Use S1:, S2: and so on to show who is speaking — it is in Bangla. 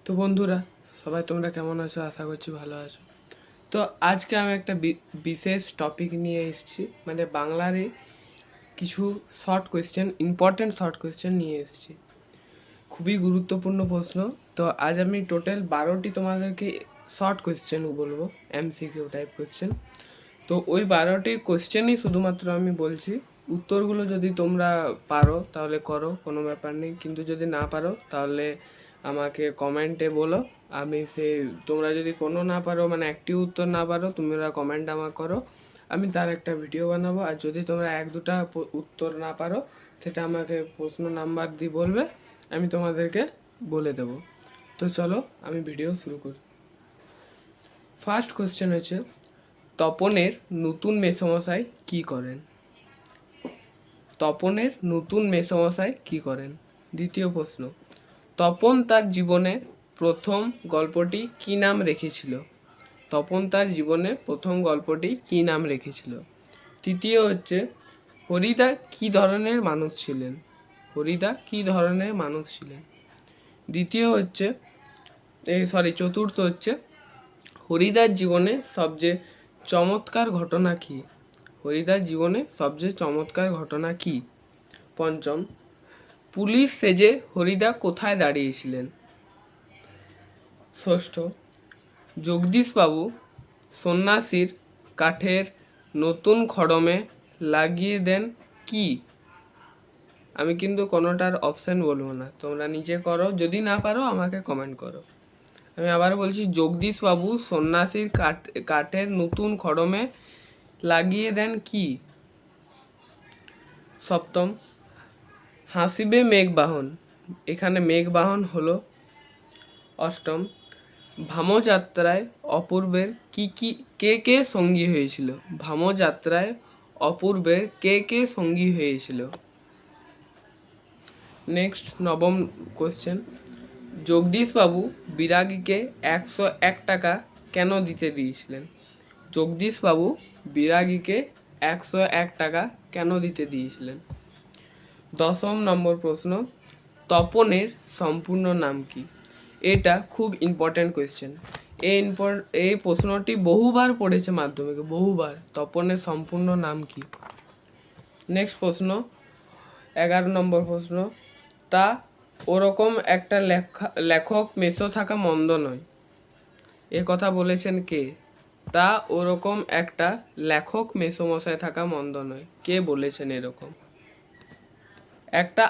S1: তো বন্ধুরা, সবাই তোমরা কেমন আছো? আশা করছি ভালো আছো। তো আজকে আমি একটা বিশেষ টপিক নিয়ে এসেছি, মানে বাংলারই কিছু short question, important short question নিয়ে এসেছি। খুবই গুরুত্বপূর্ণ প্রশ্ন। তো আজ আমি টোটাল 12টি তোমাদেরকে শর্ট কোয়েশ্চেন বলবো, এমসিকিউ টাইপ কোয়েশ্চেন। তো ওই 12টির কোয়েশ্চেনই শুধুমাত্র আমি বলছি, উত্তরগুলো যদি তোমরা পারো তাহলে করো, কোনো ব্যাপার নেই। কিন্তু যদি না পারো তাহলে আমাকে কমেন্টে বলো। আমি তোমরা যদি কোনো না পারো, মানে একটি উত্তর না পারো, তোমরা কমেন্ট আমাকে করো, আমি তার একটা ভিডিও বানাবো। আর যদি তোমরা এক দুটা উত্তর না পারো, সেটা আমাকে প্রশ্ন নাম্বার দিয়ে বলবে, আমি তোমাদেরকে বলে দেব। তো চলো আমি ভিডিও শুরু করি। ফার্স্ট কোয়েশ্চেন হচ্ছে, তপনের নতুন মেসোমশাই কি করেন? তপনের নতুন মেসোমশাই কি করেন? দ্বিতীয় প্রশ্ন, তপন তার জীবনে প্রথম গল্পটি কি নাম রেখেছিল? তপন তার জীবনে প্রথম গল্পটি কি নাম রেখেছিল? তৃতীয় হচ্ছে, হরিদা কি ধরনের মানুষ ছিলেন? হরিদা কি ধরনের মানুষ ছিলেন? চতুর্থ হচ্ছে, হরিদার জীবনে সবচেয়ে চমৎকার ঘটনা কি? হরিদার জীবনে সবচেয়ে চমৎকার ঘটনা কি? পঞ্চম, পুলিশ সেজে হরিদা কোথায় দাঁড়িয়েছিলেন? ষষ্ঠ, জগদীশবাবু সন্ন্যাসীর কাঠের নতুন খড়মে লাগিয়ে দেন কি? আমি কিন্তু কোনোটার অপশান বলবো না, তোমরা নিজে করো, যদি না পারো আমাকে কমেন্ট করো। আমি আবার বলছি, জগদীশবাবু সন্ন্যাসীর কাঠের নতুন খড়মে লাগিয়ে দেন কি? সপ্তম, হাসিবে মেঘবাহন, এখানে মেঘবাহন হলো। অষ্টম, ভামযাত্রায় অপূর্বের কে কে সঙ্গী হয়েছিল? ভামযাত্রায় অপূর্বের কে কে সঙ্গী হয়েছিল? নেক্সট, নবম কোশ্চেন, জগদীশবাবু বিরাগীকে 101 টাকা কেন দিতে দিয়েছিলেন? জগদীশবাবু বিরাগীকে 101 টাকা কেন দিতে দিয়েছিলেন? দশম নম্বর প্রশ্ন, তপনের সম্পূর্ণ নাম কি? এটা খুব ইম্পর্ট্যান্ট কোয়েশ্চেন। এই প্রশ্নটি বহুবার পড়েছে মাধ্যমিকে, বহুবার। তপনের সম্পূর্ণ নাম কি? নেক্সট প্রশ্ন, 11 নম্বর প্রশ্ন, তা ওরকম একটা লেখক মেসো থাকা মন্দ নয়, এ কথা বলেছেন কে? তা ওরকম একটা লেখক মেসোমশাই থাকা মন্দ নয়, কে বলেছেন এরকম? একটা